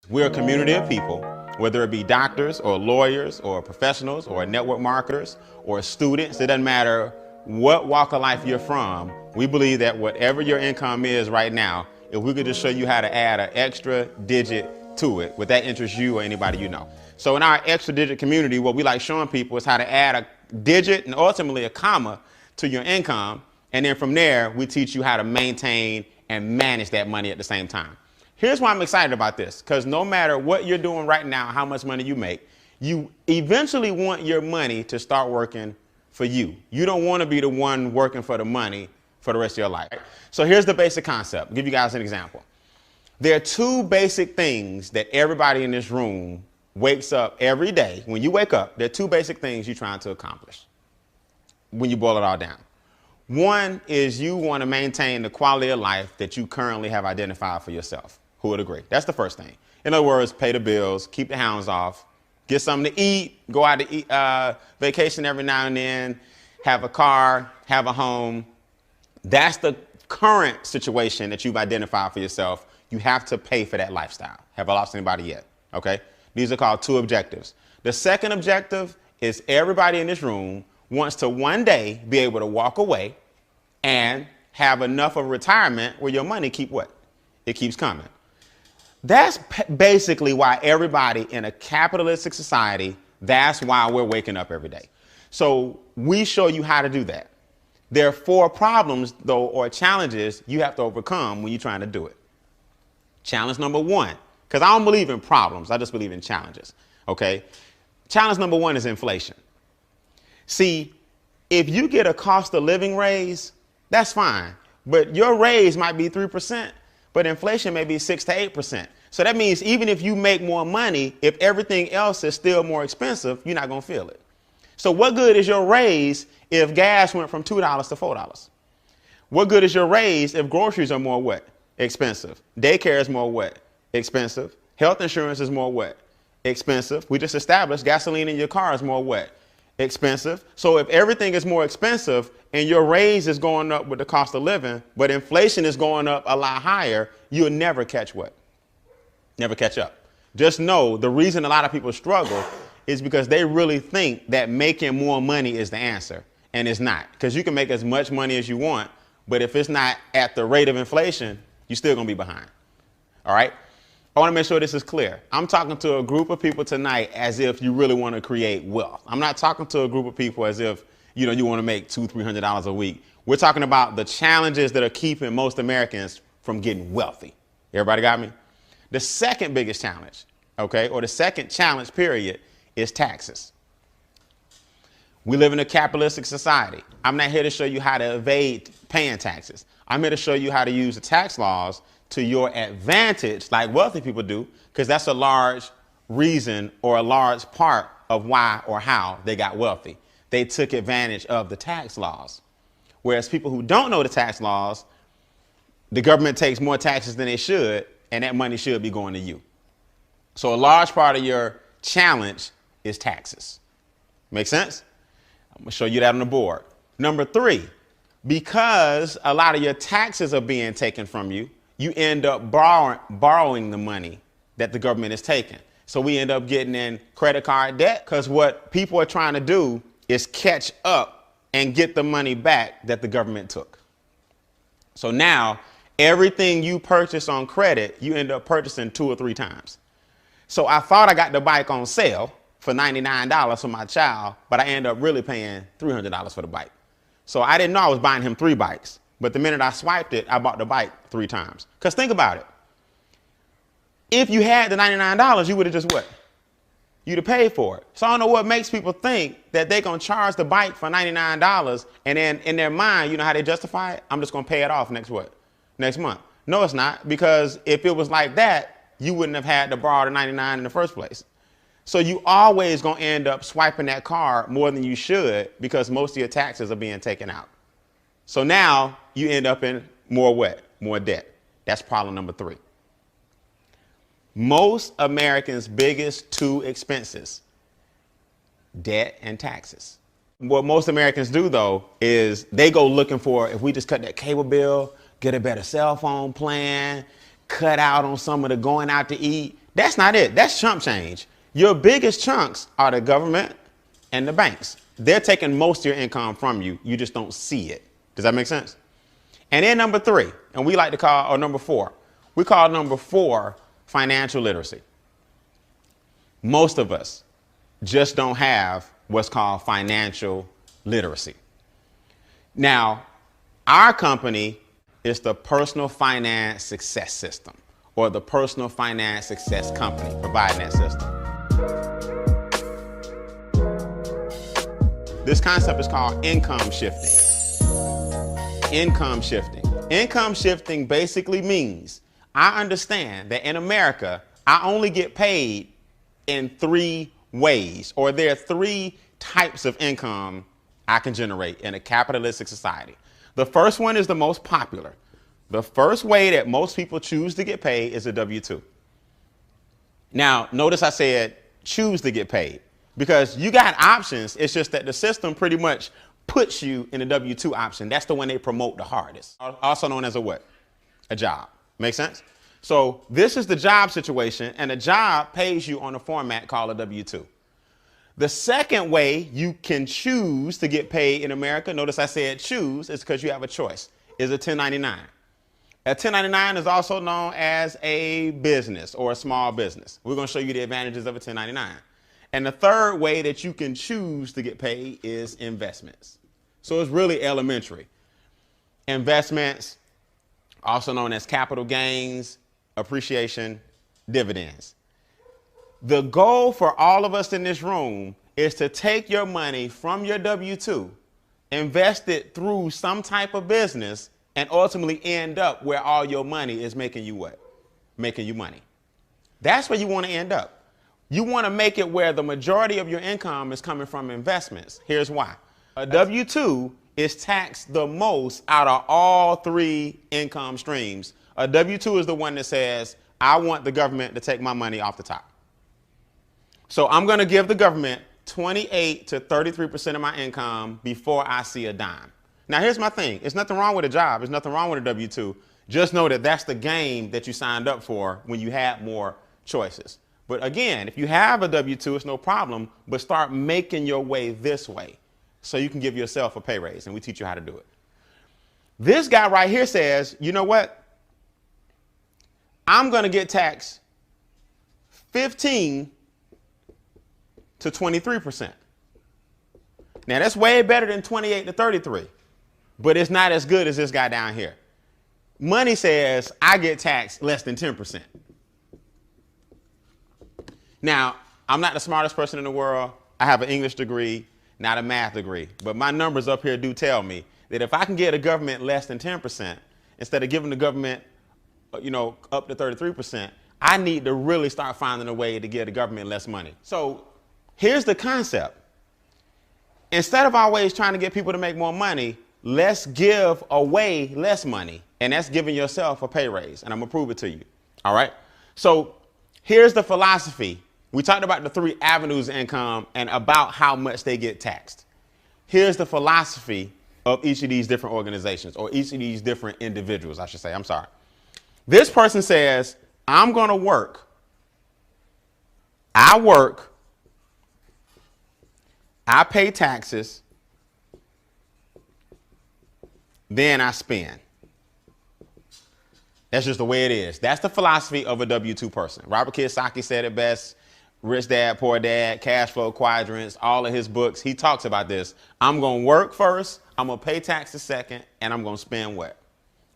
We're a community of people, whether it be doctors or lawyers or professionals or network marketers or students. It doesn't matter what walk of life you're from. We believe that whatever your income is right now, if we could just show you how to add an extra digit to it, would that interest you or anybody you know? So in our extra digit community, what we like showing people is how to add a digit and ultimately a comma to your income. And then from there, we teach you how to maintain and manage that money at the same time. Here's why I'm excited about this, because no matter what you're doing right now, how much money you make, you eventually want your money to start working for you. You don't want to be the one working for the money for the rest of your life. So here's the basic concept. I'll give you guys an example. There are two basic things that everybody in this room wakes up every day. When you wake up, there are two basic things you're trying to accomplish when you boil it all down. One is you want to maintain the quality of life that you currently have identified for yourself. Who would agree? That's the first thing. In other words, pay the bills, keep the hounds off, get something to eat, go out to eat, vacation every now and then, have a car, have a home. That's the current situation that you've identified for yourself. You have to pay for that lifestyle. Have I lost anybody yet? Okay. These are called two objectives. The second objective is everybody in this room wants to one day be able to walk away and have enough of retirement where your money keep what? It keeps coming. That's basically why everybody in a capitalistic society, that's why we're waking up every day. So we show you how to do that. There are 4 problems, though, or challenges you have to overcome when you're trying to do it. Challenge number 1, because I don't believe in problems, I just believe in challenges, okay? Challenge number 1 is inflation. See, if you get a cost of living raise, that's fine, but your raise might be 3%. But inflation may be 6 to 8%. So that means even if you make more money, if everything else is still more expensive, you're not going to feel it. So what good is your raise if gas went from $2 to $4? What good is your raise if groceries are more what? Expensive. Daycare is more what? Expensive. Health insurance is more what? Expensive. We just established gasoline in your car is more what? Expensive. So if everything is more expensive and your raise is going up with the cost of living, but inflation is going up a lot higher, you'll never catch what? Never catch up. Just know the reason a lot of people struggle is because they really think that making more money is the answer, and it's not. Because you can make as much money as you want, but if it's not at the rate of inflation, you're still going to be behind. All right? I want to make sure this is clear. I'm talking to a group of people tonight as if you really want to create wealth. I'm not talking to a group of people as if, you want to make $200-300 a week. We're talking about the challenges that are keeping most Americans from getting wealthy. Everybody got me? The second biggest challenge, okay, or the second challenge period is taxes. We live in a capitalistic society. I'm not here to show you how to evade paying taxes. I'm here to show you how to use the tax laws to your advantage, like wealthy people do, because that's a large reason or a large part of why or how they got wealthy. They took advantage of the tax laws. Whereas people who don't know the tax laws, the government takes more taxes than they should, and that money should be going to you. So a large part of your challenge is taxes. Make sense? I'm going to show you that on the board. Number 3, because a lot of your taxes are being taken from you, you end up borrowing the money that the government is taking. So we end up getting in credit card debt, because what people are trying to do is catch up and get the money back that the government took. So now everything you purchase on credit, you end up purchasing 2 or 3 times. So I thought I got the bike on sale for $99 for my child, but I end up really paying $300 for the bike. So I didn't know I was buying him 3 bikes. But the minute I swiped it, I bought the bike 3 times. Because think about it. If you had the $99, you would have just what? You'd have paid for it. So I don't know what makes people think that they're going to charge the bike for $99 and then in their mind, you know how they justify it? I'm just going to pay it off next month. No, it's not. Because if it was like that, you wouldn't have had to borrow the $99 in the first place. So you always going to end up swiping that card more than you should because most of your taxes are being taken out. So now you end up in more what? More debt. That's problem number 3. Most Americans' biggest 2 expenses, debt and taxes. What most Americans do, though, is they go looking for, if we just cut that cable bill, get a better cell phone plan, cut out on some of the going out to eat, That's not it. That's chump change. Your biggest chunks are the government and the banks. They're taking most of your income from you. You just don't see it. Does that make sense? And then number three, and we like to call, or number four, we call number four financial literacy. Most of us just don't have what's called financial literacy. Now, our company is the Personal Finance Success System, or the Personal Finance Success Company, providing that system. This concept is called income shifting. Income shifting. Income shifting basically means I understand that in America, I only get paid in three ways, or there are three types of income I can generate in a capitalistic society. The first one is the most popular. The first way that most people choose to get paid is a W-2. Now, notice I said choose to get paid because you got options. It's just that the system pretty much puts you in the W-2 option. That's the one they promote the hardest. Also known as a what? A job. Make sense? So this is the job situation, and a job pays you on a format called a W-2. The second way you can choose to get paid in America, notice I said choose, is because you have a choice, is a 1099. A 1099 is also known as a business or a small business. We're going to show you the advantages of a 1099. And the third way that you can choose to get paid is investments. So it's really elementary. Investments, also known as capital gains, appreciation, dividends. The goal for all of us in this room is to take your money from your W-2, invest it through some type of business, and ultimately end up where all your money is making you what? Making you money. That's where you want to end up. You want to make it where the majority of your income is coming from investments. Here's why. A W-2 is taxed the most out of all three income streams. A W-2 is the one that says, I want the government to take my money off the top. So I'm going to give the government 28 to 33% of my income before I see a dime. Now, here's my thing. There's nothing wrong with a job. There's nothing wrong with a W-2. Just know that that's the game that you signed up for when you had more choices. But again, if you have a W-2, it's no problem, but start making your way this way so you can give yourself a pay raise, and we teach you how to do it. This guy right here says, you know what? I'm going to get taxed 15 to 23%. Now that's way better than 28 to 33, but it's not as good as this guy down here. Money says I get taxed less than 10%. Now, I'm not the smartest person in the world. I have an English degree, not a math degree, but my numbers up here do tell me that if I can get a government less than 10%, instead of giving the government, up to 33%, I need to really start finding a way to give the government less money. So here's the concept. Instead of always trying to get people to make more money, let's give away less money. And that's giving yourself a pay raise. And I'm going to prove it to you. All right. So here's the philosophy. We talked about the three avenues of income and about how much they get taxed. Here's the philosophy of each of these different organizations, or each of these different individuals, I should say. I'm sorry. This person says, I'm going to work. I work. I pay taxes, then I spend. That's just the way it is. That's the philosophy of a W-2 person. Robert Kiyosaki said it best. Rich Dad, Poor Dad, Cash Flow Quadrants, all of his books. He talks about this. I'm going to work first, I'm going to pay taxes second, and I'm going to spend what?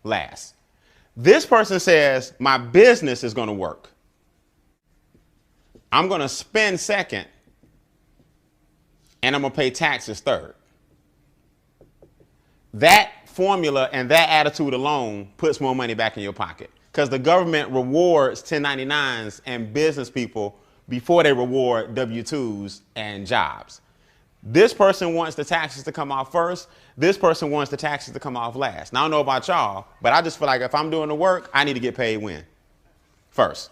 Last. This person says, my business is going to work. I'm going to spend second, and I'm going to pay taxes third. That formula and that attitude alone puts more money back in your pocket, because the government rewards 1099s and business people before they reward W-2s and jobs. This person wants the taxes to come off first. This person wants the taxes to come off last. Now, I don't know about y'all, but I just feel like if I'm doing the work, I need to get paid when? First.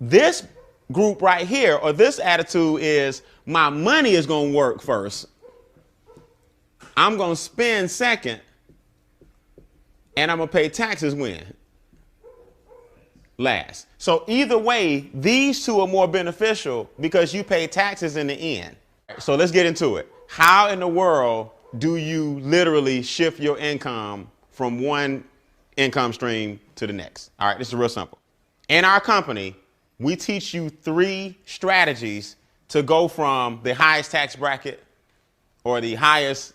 This group right here, or this attitude, is my money is going to work first. I'm going to spend second, and I'm going to pay taxes when? last. So either way, these two are more beneficial because you pay taxes in the end. So let's get into it. How in the world do you literally shift your income from one income stream to the next? All right, this is real simple. In our company, we teach you 3 strategies to go from the highest tax bracket or the highest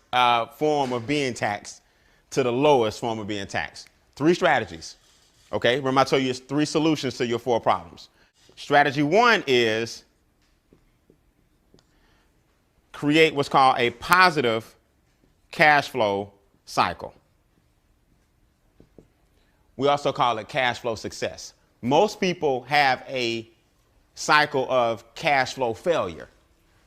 form of being taxed to the lowest form of being taxed. 3 strategies. Okay, remember I told you it's 3 solutions to your 4 problems. Strategy 1 is create what's called a positive cash flow cycle. We also call it cash flow success. Most people have a cycle of cash flow failure.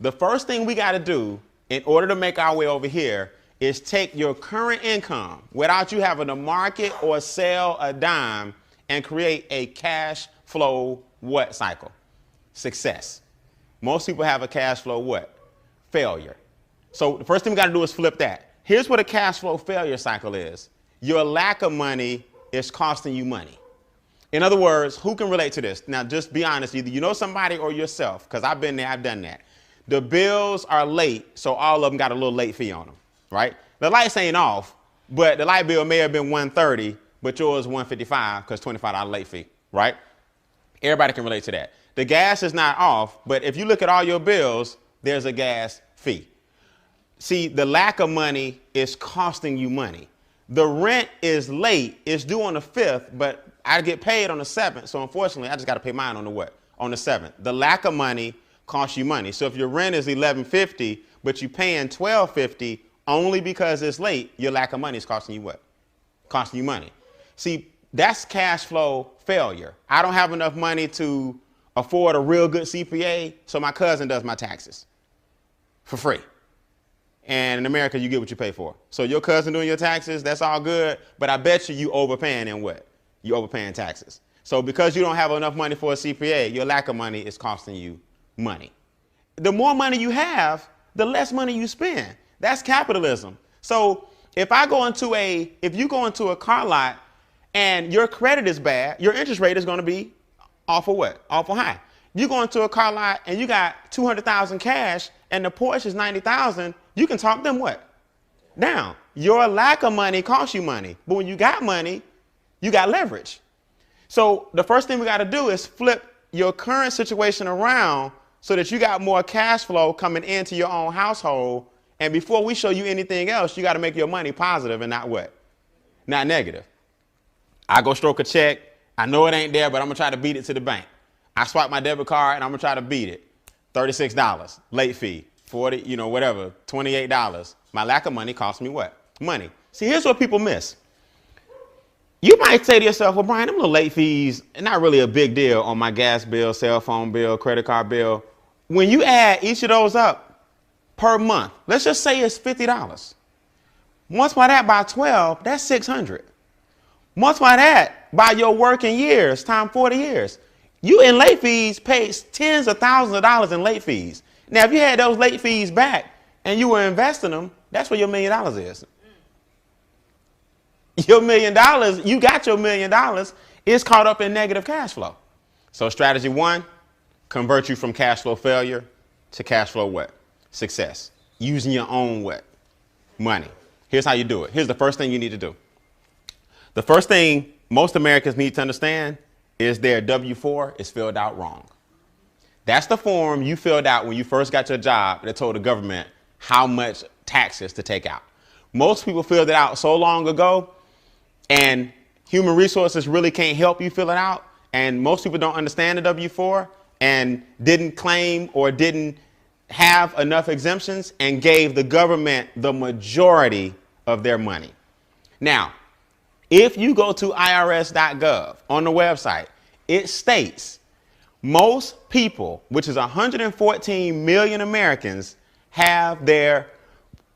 The first thing we got to do in order to make our way over here is take your current income without you having to market or sell a dime and create a cash flow what cycle? Success. Most people have a cash flow what? Failure. So the first thing we got to do is flip that. Here's what a cash flow failure cycle is. Your lack of money is costing you money. In other words, who can relate to this? Now, just be honest. Either you know somebody or yourself, because I've been there, I've done that. The bills are late, so all of them got a little late fee on them, right? The lights ain't off, but the light bill may have been $130, but yours $155 because $25 late fee, right? Everybody can relate to that. The gas is not off, but if you look at all your bills, there's a gas fee. See, the lack of money is costing you money. The rent is late. It's due on the 5th, but I get paid on the 7th. So unfortunately, I just got to pay mine on the what? On the 7th. The lack of money costs you money. So if your rent is $11.50, but you're paying $12.50 only because it's late, your lack of money is costing you what? Costing you money. See, that's cash flow failure. I don't have enough money to afford a real good CPA, so my cousin does my taxes for free. And in America, you get what you pay for. So your cousin doing your taxes, that's all good. But I bet you overpaying in what? You overpaying taxes. So because you don't have enough money for a CPA, your lack of money is costing you money. The more money you have, the less money you spend. That's capitalism. So if you go into a car lot and your credit is bad, your interest rate is going to be awful what? Awful high. You go into a car lot and you got $200,000 cash and the Porsche is $90,000, you can talk them what? Down. Your lack of money costs you money. But when you got money, you got leverage. So the first thing we got to do is flip your current situation around so that you got more cash flow coming into your own household. And before we show you anything else, you got to make your money positive and not what? Not negative. I go stroke a check. I know it ain't there, but I'm going to try to beat it to the bank. I swipe my debit card and I'm going to try to beat it. $36, late fee, 40, whatever, $28. My lack of money costs me what? Money. See, here's what people miss. You might say to yourself, well, Brian, them little late fees are not really a big deal on my gas bill, cell phone bill, credit card bill. When you add each of those up per month, let's just say it's $50. Multiply that by 12, that's $600. Multiply that by your working years, times 40 years. You in late fees paid tens of thousands of dollars in late fees. Now, if you had those late fees back and you were investing them, that's where your $1 million is. Your $1 million, you got your $1 million, is caught up in negative cash flow. So strategy 1, convert you from cash flow failure to cash flow what? Success. Using your own what? Money. Here's how you do it. Here's the first thing you need to do. The first thing most Americans need to understand is their W-4 is filled out wrong. That's the form you filled out when you first got your job that told the government how much taxes to take out. Most people filled it out so long ago, and human resources really can't help you fill it out. And most people don't understand the W-4 and didn't claim or didn't have enough exemptions and gave the government the majority of their money. Now, if you go to irs.gov on the website, it states most people, which is 114 million Americans, have their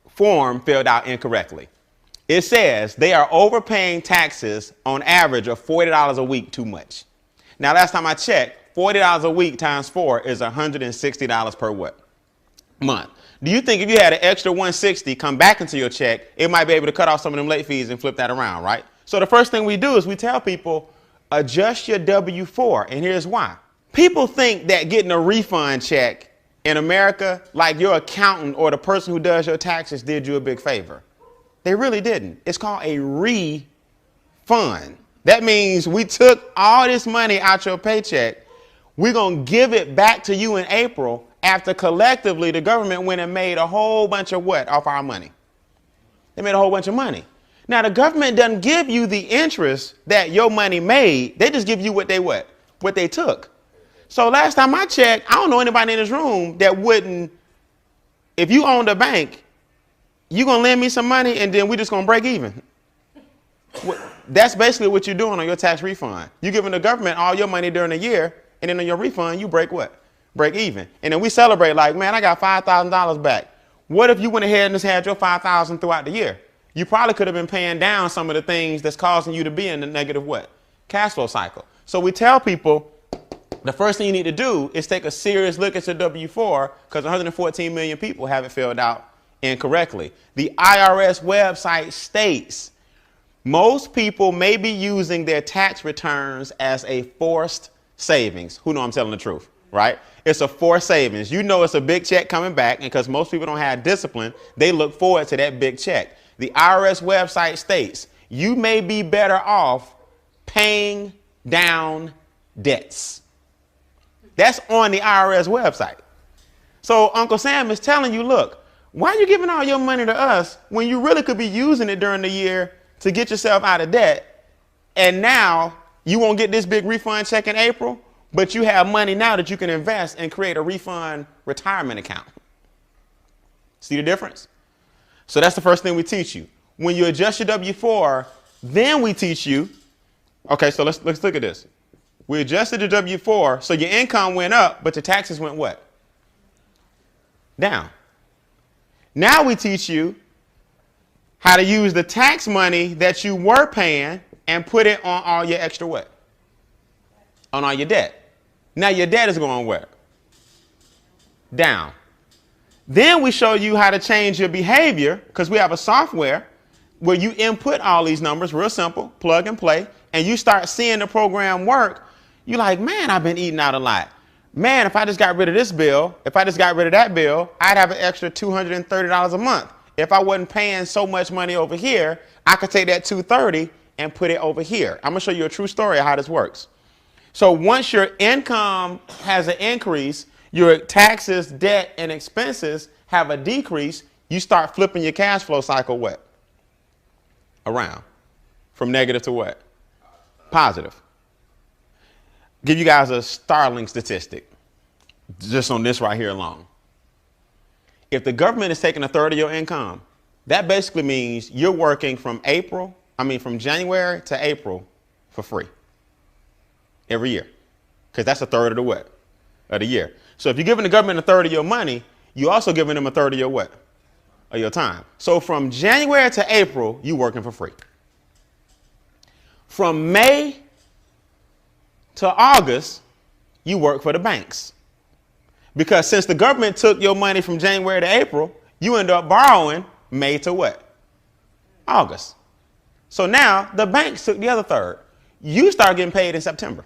form filled out incorrectly. It says they are overpaying taxes on average of $40 a week too much. Now, last time I checked, $40 a week times 4 is $160 per what? Month. Do you think if you had an extra $160 come back into your check, it might be able to cut off some of them late fees and flip that around, right? So the first thing we do is we tell people, adjust your W-4, and here's why. People think that getting a refund check in America, like your accountant or the person who does your taxes did you a big favor. They really didn't. It's called a refund. That means we took all this money out your paycheck. We're going to give it back to you in April after collectively the government went and made a whole bunch of what off our money? They made a whole bunch of money. Now, the government doesn't give you the interest that your money made. They just give you what they took. So last time I checked, I don't know anybody in this room that wouldn't, if you owned a bank, you going to lend me some money and then we just going to break even. That's basically what you're doing on your tax refund. You're giving the government all your money during the year, and then on your refund, you break what? Break even. And then we celebrate like, man, I got $5,000 back. What if you went ahead and just had your $5,000 throughout the year? You probably could have been paying down some of the things that's causing you to be in the negative what? Cash flow cycle. So we tell people the first thing you need to do is take a serious look at your W-4 because 114 million people have it filled out incorrectly. The IRS website states most people may be using their tax returns as a forced savings. Who know I'm telling the truth, right? It's a forced savings. You know it's a big check coming back, and because most people don't have discipline, they look forward to that big check. The IRS website states you may be better off paying down debts. That's on the IRS website. So Uncle Sam is telling you, look, why are you giving all your money to us when you really could be using it during the year to get yourself out of debt? And now you won't get this big refund check in April, but you have money now that you can invest and create a refund retirement account. See the difference? So that's the first thing we teach you. When you adjust your W-4, then we teach you, okay, so let's look at this. We adjusted the W-4, so your income went up, but your taxes went what? Down. Now we teach you how to use the tax money that you were paying and put it on all your extra what? On all your debt. Now your debt is going where? Down. Then we show you how to change your behavior because we have a software where you input all these numbers, real simple, plug and play, and you start seeing the program work. You're like, man, I've been eating out a lot. Man, if I just got rid of this bill, if I just got rid of that bill, I'd have an extra $230 a month. If I wasn't paying so much money over here, I could take that $230 and put it over here. I'm going to show you a true story of how this works. So once your income has an increase, your taxes, debt, and expenses have a decrease, you start flipping your cash flow cycle what? Around. From negative to what? Positive. Give you guys a startling statistic just on this right here alone. If the government is taking a third of your income, that basically means you're working from January to April for free every year, because that's a third of the what? Of the year. So if you're giving the government a third of your money, you're also giving them a third of your what? Of your time. So from January to April, you're working for free. From May to August, you work for the banks. Because since the government took your money from January to April, you end up borrowing May to what? August. So now the banks took the other third. You start getting paid in September.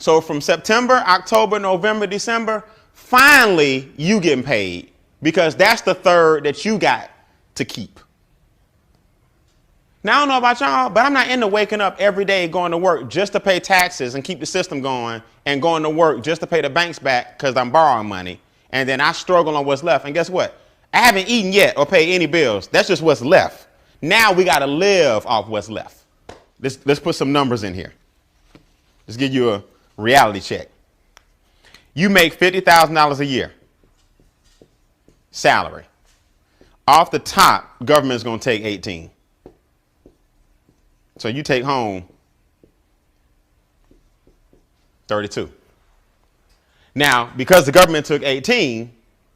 So from September, October, November, December, finally you getting paid because that's the third that you got to keep. Now, I don't know about y'all, but I'm not into waking up every day going to work just to pay taxes and keep the system going and going to work just to pay the banks back because I'm borrowing money. And then I struggle on what's left. And guess what? I haven't eaten yet or paid any bills. That's just what's left. Now we got to live off what's left. Let's put some numbers in here. Let's give you a reality check. You make $50,000 a year salary. Off the top, government's going to take 18. So you take home 32. Now, because the government took 18,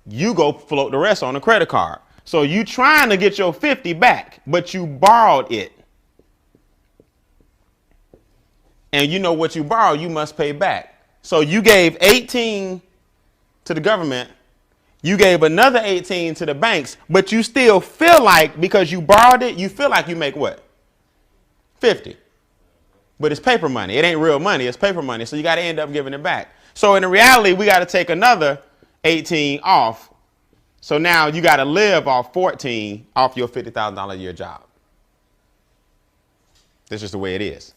you go float the rest on a credit card. So you trying to get your 50 back, but you borrowed it. And you know what you borrowed, you must pay back. So you gave 18 to the government. You gave another 18 to the banks, but you still feel like because you borrowed it, you feel like you make what? 50. but it's paper money. It ain't real money. It's paper money. So you got to end up giving it back. So in reality, we got to take another 18 off. So now you got to live off 14 off your $50,000 a year job. That's just the way it is.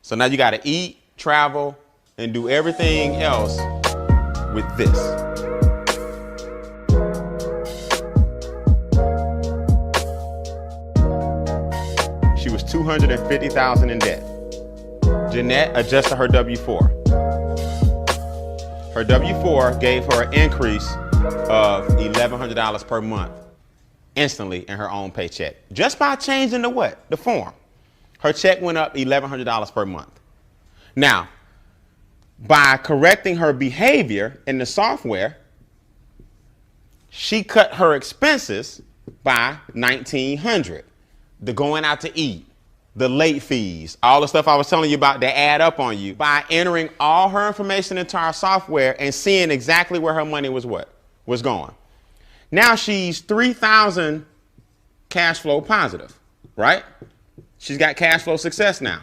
So now you got to eat, travel, and do everything else with this. She was $250,000 in debt. Jeanette adjusted her W-4. Her W-4 gave her an increase of $1,100 per month instantly in her own paycheck. Just by changing the what? The form. Her check went up $1,100 per month. Now, by correcting her behavior in the software, she cut her expenses by $1,900. The going out to eat, the late fees, all the stuff I was telling you about that add up on you. By entering all her information into our software and seeing exactly where her money was going. Now she's $3,000 cash flow positive, right? She's got cash flow success now.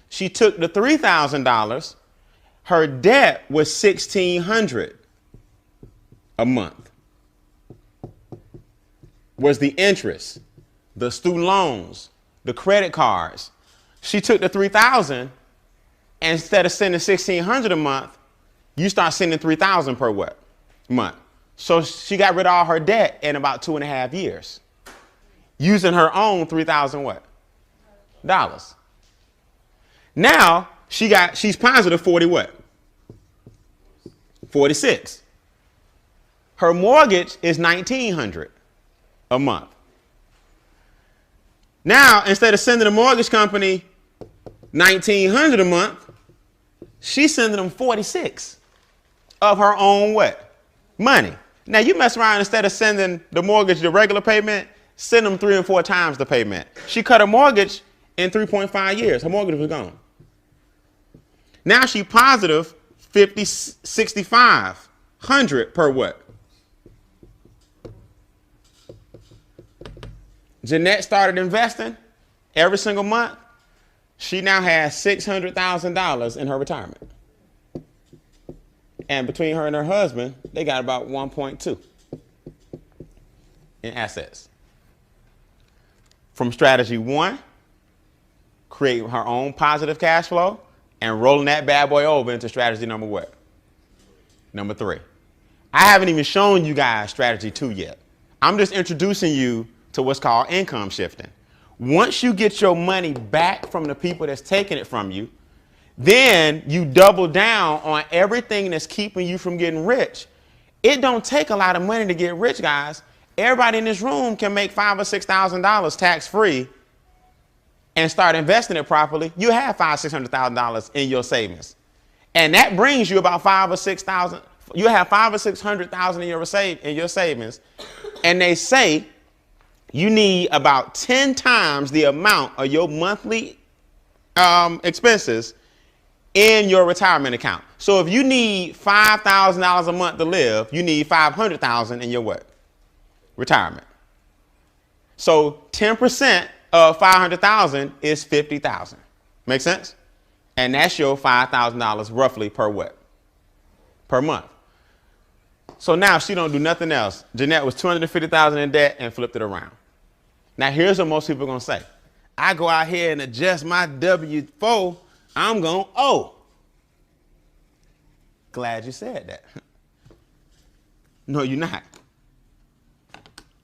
She took the $3,000. Her debt was $1,600 a month. Was the interest, the student loans, the credit cards. She took the $3,000, and instead of sending $1,600 a month, you start sending $3,000 per what? Month. So she got rid of all her debt in about 2.5 years, using her own $3,000 what? Dollars. Now she's positive 40 what? 46. Her mortgage is $1,900 a month. Now, instead of sending the mortgage company $1,900 a month, she's sending them 46 of her own what? Money. Now, you mess around, instead of sending the mortgage the regular payment, send them 3 and 4 times the payment. She cut her mortgage in 3.5 years. Her mortgage was gone. Now she positive 6,500 per what? Jeanette started investing every single month. She now has $600,000 in her retirement. And between her and her husband, they got about 1.2 in assets. From strategy 1, create her own positive cash flow and rolling that bad boy over into strategy number what? Number 3. I haven't even shown you guys strategy 2 yet. I'm just introducing you to what's called income shifting. Once you get your money back from the people that's taking it from you, then you double down on everything that's keeping you from getting rich. It don't take a lot of money to get rich, guys. Everybody in this room can make $5,000 or $6,000 tax-free and start investing it properly. You have $500,000 or $600,000 in your savings, and that brings you about $5,000 or $6,000. You have $500,000 or $600,000 in your savings, and they say you need about 10 times the amount of your monthly expenses in your retirement account. So if you need $5,000 a month to live, you need $500,000 in your what? Retirement. So 10% of $500,000 is $50,000. Make sense? And that's your $5,000 roughly per what? Per month. So now she don't do nothing else. Jeanette was $250,000 in debt and flipped it around. Now here's what most people are gonna say. I go out here and adjust my W-4, I'm gonna owe. Glad you said that. No, you're not.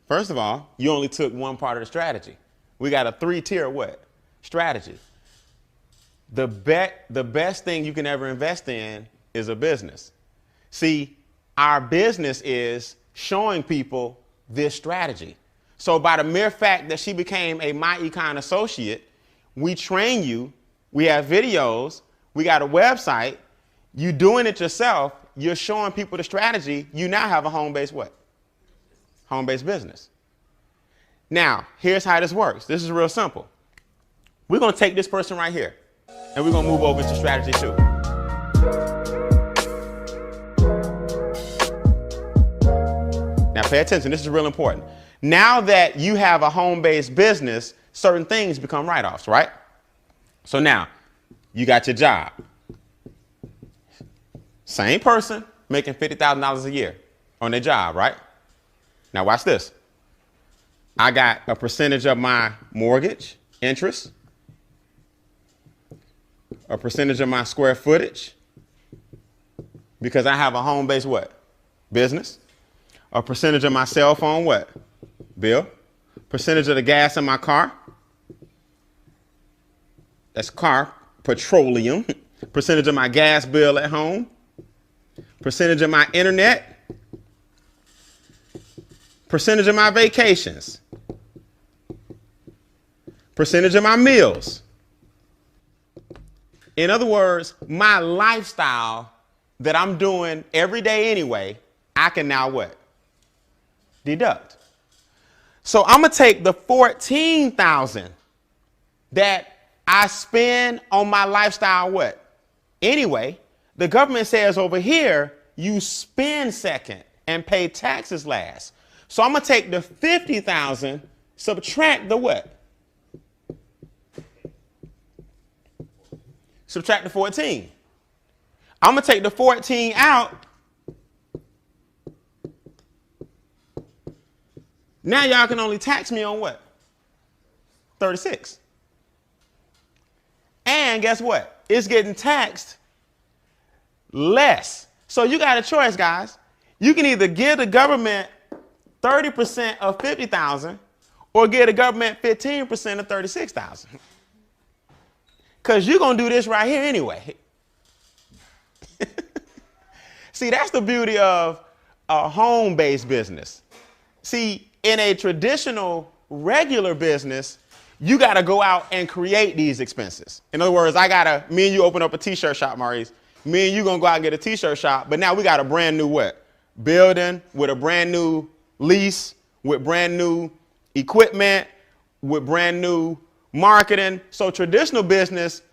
First of all, you only took one part of the strategy. We got a 3-tier what? Strategy. The best thing you can ever invest in is a business. See, our business is showing people this strategy. So by the mere fact that she became a myEcon associate, we train you, we have videos, we got a website, you doing it yourself, you're showing people the strategy, you now have a home-based what? Home-based business. Now, here's how this works. This is real simple. We're gonna take this person right here, and we're gonna move over to strategy 2. Now pay attention, this is real important. Now that you have a home-based business, certain things become write-offs, right? So now you got your job. Same person making $50,000 a year on their job, right? Now watch this. I got a percentage of my mortgage interest, a percentage of my square footage, because I have a home-based what? Business. A percentage of my cell phone what? Bill. Percentage of the gas in my car. That's car, petroleum. Percentage of my gas bill at home. Percentage of my internet. Percentage of my vacations. Percentage of my meals. In other words, my lifestyle that I'm doing every day anyway, I can now what? Deduct. So I'm going to take the $14,000 that I spend on my lifestyle what? Anyway, the government says over here, you spend second and pay taxes last. So I'm going to take the $50,000, subtract the what? Subtract the 14. I'm going to take the 14 out. Now y'all can only tax me on what? 36. And guess what? It's getting taxed less. So you got a choice, guys. You can either give the government 30% of 50,000 or give the government 15% of 36,000. Because you're going to do this right here anyway. See, that's the beauty of a home-based business. See, in a traditional, regular business, you got to go out and create these expenses. In other words, me and you open up a t-shirt shop, Maurice. Me and you going to go out and get a t-shirt shop. But now we got a brand new what? Building with a brand new lease, with brand new equipment, with brand new marketing. So traditional business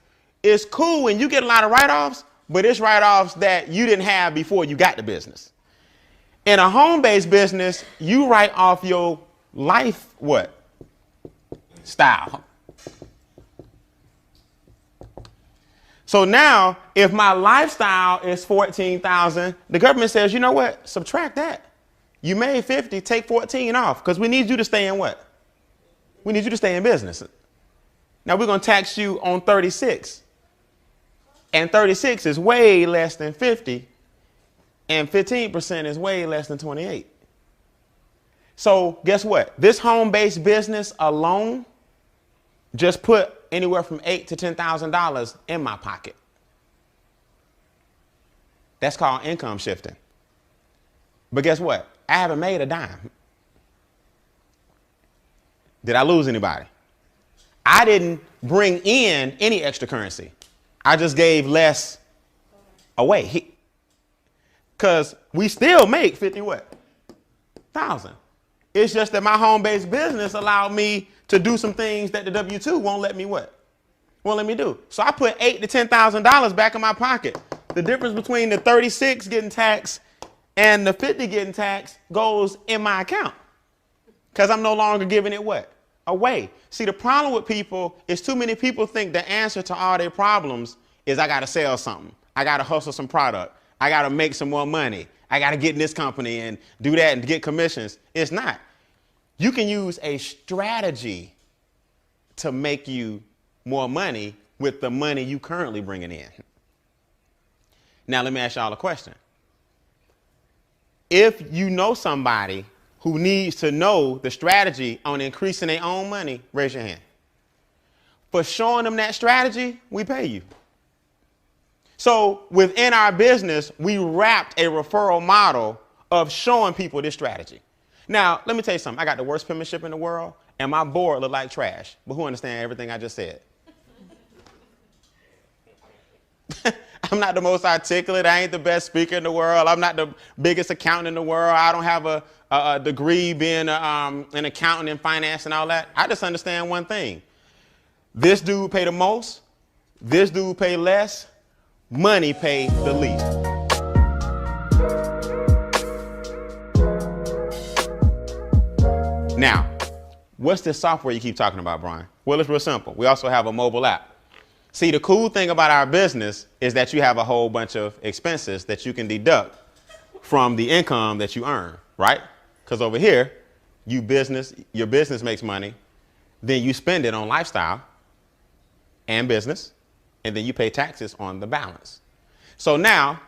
is cool when you get a lot of write-offs, but it's write-offs that you didn't have before you got the business. In a home-based business, you write off your life what? Style. So now, if my lifestyle is 14,000, the government says, you know what? Subtract that. You made 50, take 14 off, because we need you to stay in what? We need you to stay in business. Now we're going to tax you on 36. And 36 is way less than 50. And 15% is way less than 28. So guess what? This home-based business alone just put anywhere from $8,000 to $10,000 in my pocket. That's called income shifting. But guess what? I haven't made a dime. Did I lose anybody? I didn't bring in any extra currency. I just gave less away. Because we still make 50 what? Thousand. It's just that my home-based business allowed me to do some things that the W-2 won't let me what? Won't let me do. So I put $8,000 to $10,000 back in my pocket. The difference between the 36 getting taxed and the 50 getting taxed goes in my account. Because I'm no longer giving it what? Away. See, the problem with people is too many people think the answer to all their problems is I got to sell something. I got to hustle some product. I got to make some more money. I got to get in this company and do that and get commissions. It's not. You can use a strategy to make you more money with the money you currently bringing in. Now, let me ask y'all a question. If you know somebody who needs to know the strategy on increasing their own money, raise your hand. For showing them that strategy, we pay you. So within our business, we wrapped a referral model of showing people this strategy. Now, let me tell you something. I got the worst penmanship in the world, and my board look like trash. But who understands everything I just said? I'm not the most articulate. I ain't the best speaker in the world. I'm not the biggest accountant in the world. I don't have a degree being an accountant in finance and all that. I just understand one thing. This dude pay the most. This dude pay less. Money pay the least. Now, what's this software you keep talking about, Brian? Well, it's real simple. We also have a mobile app. See, the cool thing about our business is that you have a whole bunch of expenses that you can deduct from the income that you earn, right? Because over here, your business makes money, then you spend it on lifestyle and business, and then you pay taxes on the balance. So now,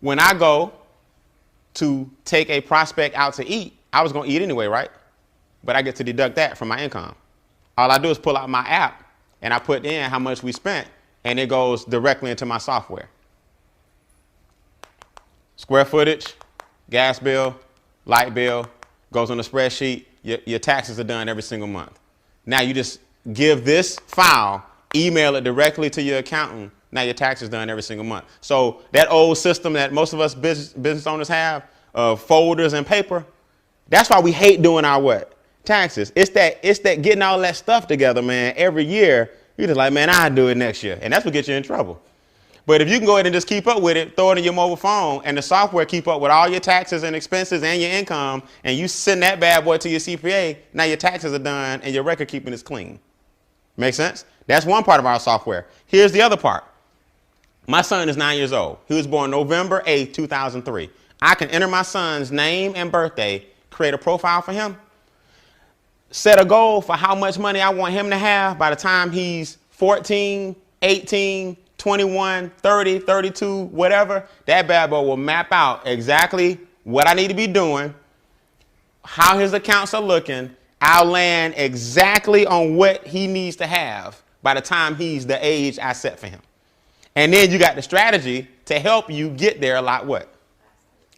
when I go to take a prospect out to eat, I was going to eat anyway, right? But I get to deduct that from my income. All I do is pull out my app and I put in how much we spent, and it goes directly into my software. Square footage, gas bill, light bill, goes on the spreadsheet. Your taxes are done every single month. Now you just give this file, email it directly to your accountant. Now your taxes done every single month. So that old system that most of us business owners have of folders and paper, that's why we hate doing our what? Taxes. It's that getting all that stuff together, man. Every year, you're just like, man, I'll do it next year. And that's what gets you in trouble. But if you can go ahead and just keep up with it, throw it in your mobile phone, and the software keep up with all your taxes and expenses and your income, and you send that bad boy to your CPA, now your taxes are done and your record keeping is clean. Make sense? That's one part of our software. Here's the other part. My son is 9 years old. He was born November 8, 2003. I can enter my son's name and birthday, create a profile for him, set a goal for how much money I want him to have by the time he's 14, 18, 21, 30, 32, whatever. That bad boy will map out exactly what I need to be doing, how his accounts are looking. I'll land exactly on what he needs to have by the time he's the age I set for him. And then you got the strategy to help you get there a lot what?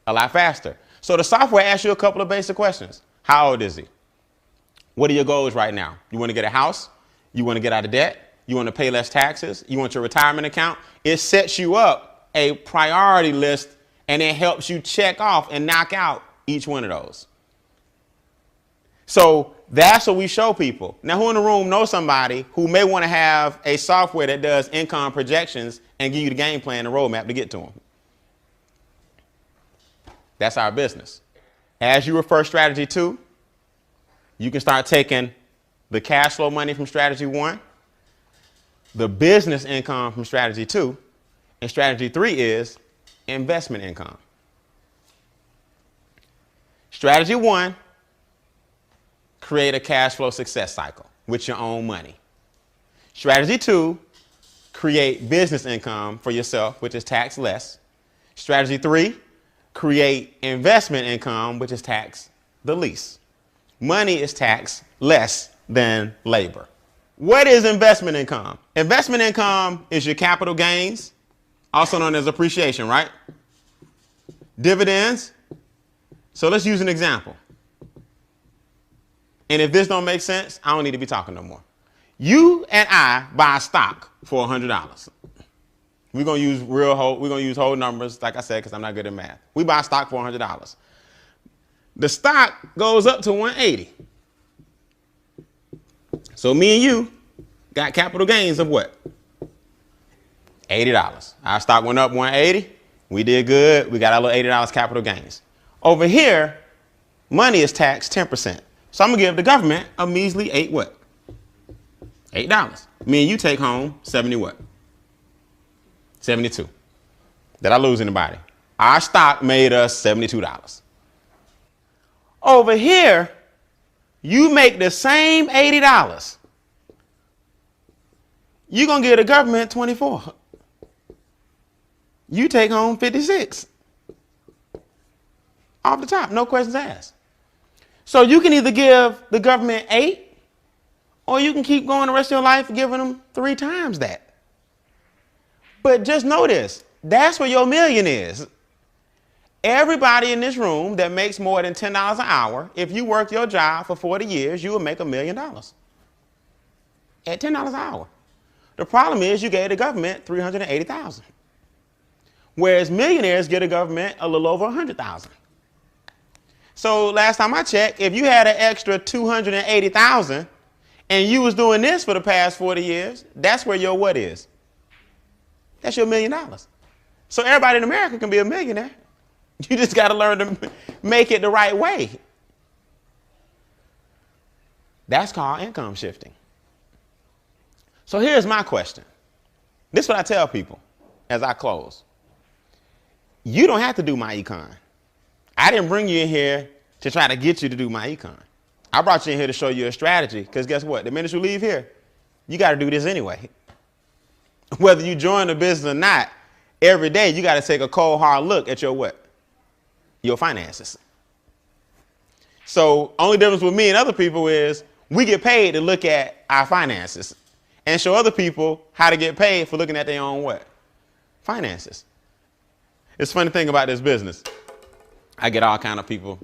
A lot faster. So the software asks you a couple of basic questions. How old is he? What are your goals right now? You want to get a house? You want to get out of debt? You want to pay less taxes? You want your retirement account? It sets you up a priority list, and it helps you check off and knock out each one of those. So that's what we show people. Now, who in the room knows somebody who may want to have a software that does income projections and give you the game plan and roadmap to get to them? That's our business. As you refer strategy 2, you can start taking the cash flow money from strategy 1, the business income from strategy 2, and strategy 3 is investment income. Strategy 1, create a cash flow success cycle with your own money. Strategy 2, create business income for yourself, which is tax less. Strategy 3, create investment income, which is tax the least. Money is taxed less than labor. What is investment income? Investment income is your capital gains, also known as appreciation, right? Dividends. So let's use an example. And if this don't make sense, I don't need to be talking no more. You and I buy stock for $100. We're gonna use whole numbers, like I said, because I'm not good at math. We buy stock for $100. The stock goes up to 180. So me and you got capital gains of what? $80. Our stock went up 180. We did good. We got our little $80 capital gains. Over here, money is taxed 10%. So I'm gonna give the government a measly $8. Me and you take home 70 what? 72. Did I lose anybody? Our stock made us $72. Over here, you make the same $80. You're going to give the government 24. You take home 56. Off the top, no questions asked. So you can either give the government 8, or you can keep going the rest of your life giving them 3 times that. But just know this, that's where your million is. Everybody in this room that makes more than $10 an hour, if you work your job for 40 years, you will make $1 million at $10 an hour. The problem is you gave the government $380,000, whereas millionaires get the government a little over $100,000. So last time I checked, if you had an extra $280,000 and you was doing this for the past 40 years, that's where your what is? That's your $1 million. So everybody in America can be a millionaire. You just got to learn to make it the right way. That's called income shifting. So here's my question. This is what I tell people as I close. You don't have to do myEcon. I didn't bring you in here to try to get you to do myEcon. I brought you in here to show you a strategy, because guess what? The minute you leave here, you got to do this anyway. Whether you join the business or not, every day you got to take a cold, hard look at your what? Your finances. So only difference with me and other people is we get paid to look at our finances and show other people how to get paid for looking at their own what? Finances. It's a funny thing about this business. I get all kind of people,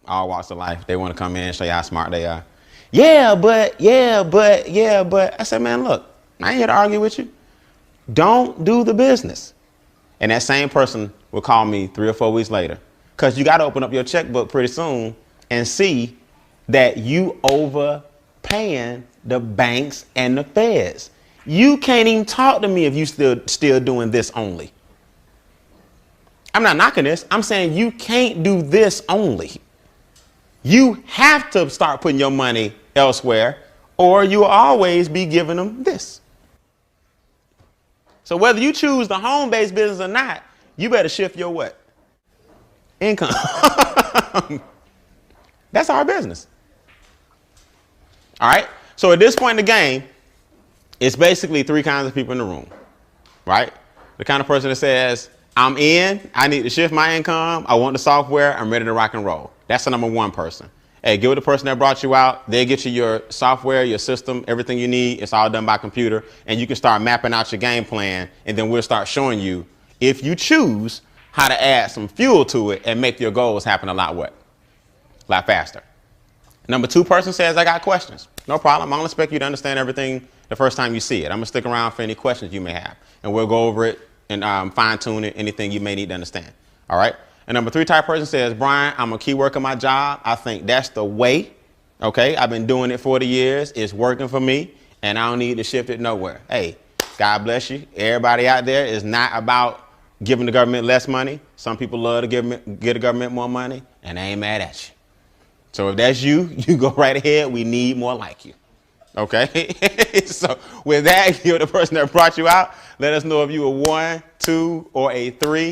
all walks of life. They want to come in and show you how smart they are. Yeah, but. I said, man, look, I ain't here to argue with you. Don't do the business. And that same person will call me 3 or 4 weeks later, because you got to open up your checkbook pretty soon and see that you overpaying the banks and the feds. You can't even talk to me if you still doing this only. I'm not knocking this. I'm saying you can't do this only. You have to start putting your money elsewhere, or you'll always be giving them this. So whether you choose the home-based business or not, you better shift your what? Income. That's our business. All right. So at this point in the game, it's basically 3 kinds of people in the room, right? The kind of person that says, I'm in, I need to shift my income, I want the software, I'm ready to rock and roll. That's the number 1 person. Hey, give it the person that brought you out. They'll get you your software, your system, everything you need. It's all done by computer. And you can start mapping out your game plan. And then we'll start showing you, if you choose, how to add some fuel to it and make your goals happen a lot what? A lot faster. Number 2 person says, I got questions. No problem. I don't expect you to understand everything the first time you see it. I'm going to stick around for any questions you may have. And we'll go over it and fine tune it, anything you may need to understand. All right. And number 3 type person says, Brian, I'm a key worker at my job. I think that's the way. OK, I've been doing it 40 years. It's working for me and I don't need to shift it nowhere. Hey, God bless you. Everybody out there is not about giving the government less money. Some people love to give the government more money, and they ain't mad at you. So if that's you, you go right ahead. We need more like you. OK, so with that, you're the person that brought you out. Let us know if you a 1, 2, or a 3.